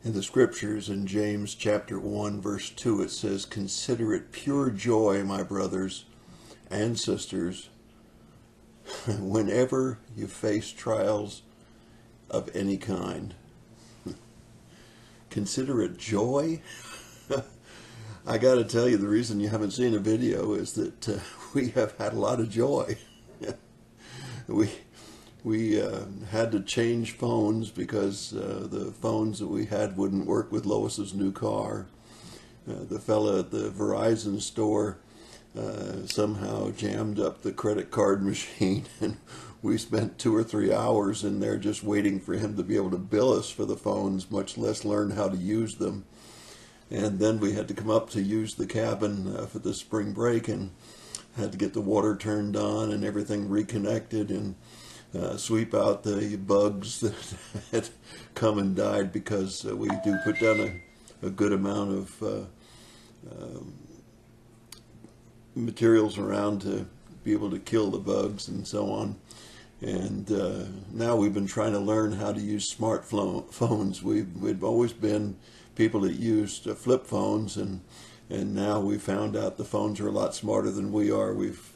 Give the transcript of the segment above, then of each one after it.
In the scriptures, in James chapter 1, verse 2, it says, "Consider it pure joy, my brothers and sisters, whenever you face trials of any kind." Consider it joy? I got to tell you, the reason you haven't seen a video is that we have had a lot of joy. We had to change phones because the phones that we had wouldn't work with Lois's new car. The fella at the Verizon store somehow jammed up the credit card machine, and we spent 2 or 3 hours in there just waiting for him to be able to bill us for the phones, much less learn how to use them. And then we had to come up to use the cabin for the spring break, and had to get the water turned on and everything reconnected, and sweep out the bugs that had come and died, because we do put down a good amount of materials around to be able to kill the bugs and so on. And now we've been trying to learn how to use smartphones. We've always been people that used flip phones, and now we found out the phones are a lot smarter than we are. We've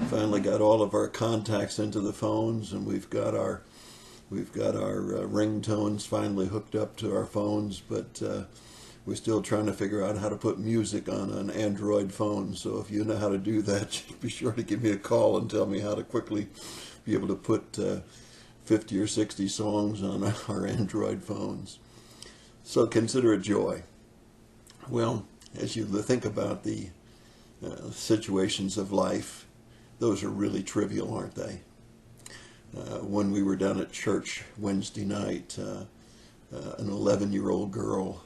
finally got all of our contacts into the phones, and we've got our ringtones finally hooked up to our phones, but we're still trying to figure out how to put music on an Android phone. So if you know how to do that, just be sure to give me a call and tell me how to quickly be able to put 50 or 60 songs on our Android phones. So consider it joy. Well, as you think about the situations of life, those are really trivial, aren't they? When we were down at church Wednesday night, an 11-year-old girl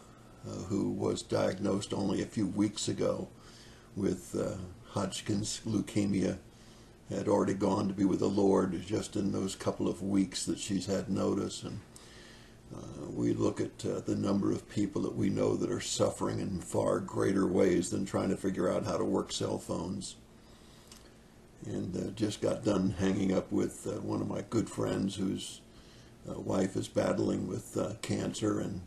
who was diagnosed only a few weeks ago with Hodgkin's leukemia had already gone to be with the Lord just in those couple of weeks that she's had notice. And we look at the number of people that we know that are suffering in far greater ways than trying to figure out how to work cell phones. And just got done hanging up with one of my good friends whose wife is battling with cancer and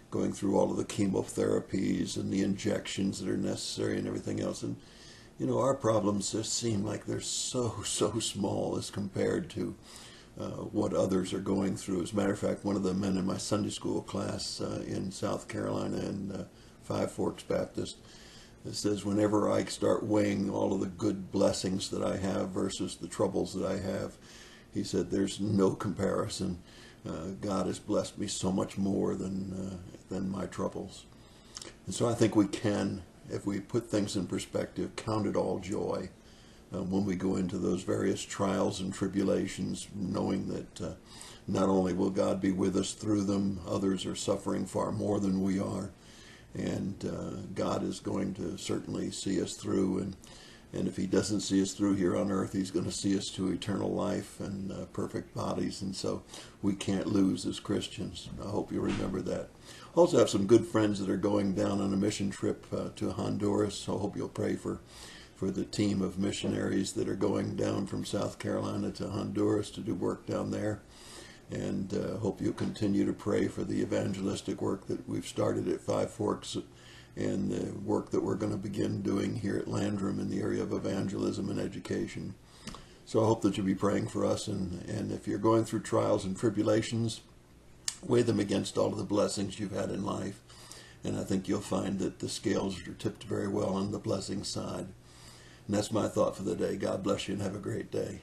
going through all of the chemotherapies and the injections that are necessary and everything else. And you know, our problems just seem like they're so small as compared to what others are going through. As a matter of fact, one of the men in my Sunday school class in South Carolina in Five Forks Baptist, it says, whenever I start weighing all of the good blessings that I have versus the troubles that I have, he said, there's no comparison. God has blessed me so much more than my troubles. And so I think we can, if we put things in perspective, count it all joy when we go into those various trials and tribulations, knowing that not only will God be with us through them, others are suffering far more than we are, and God is going to certainly see us through, and if he doesn't see us through here on earth, he's going to see us to eternal life and perfect bodies, and so we can't lose as Christians. I hope you remember that. Also have some good friends that are going down on a mission trip to Honduras, so I hope you'll pray for the team of missionaries that are going down from South Carolina to Honduras to do work down there. And hope you'll continue to pray for the evangelistic work that we've started at Five Forks and the work that we're going to begin doing here at Landrum in the area of evangelism and education. So I hope that you'll be praying for us, and if you're going through trials and tribulations, weigh them against all of the blessings you've had in life, and I think you'll find that the scales are tipped very well on the blessing side. And that's my thought for the day. God bless you and have a great day.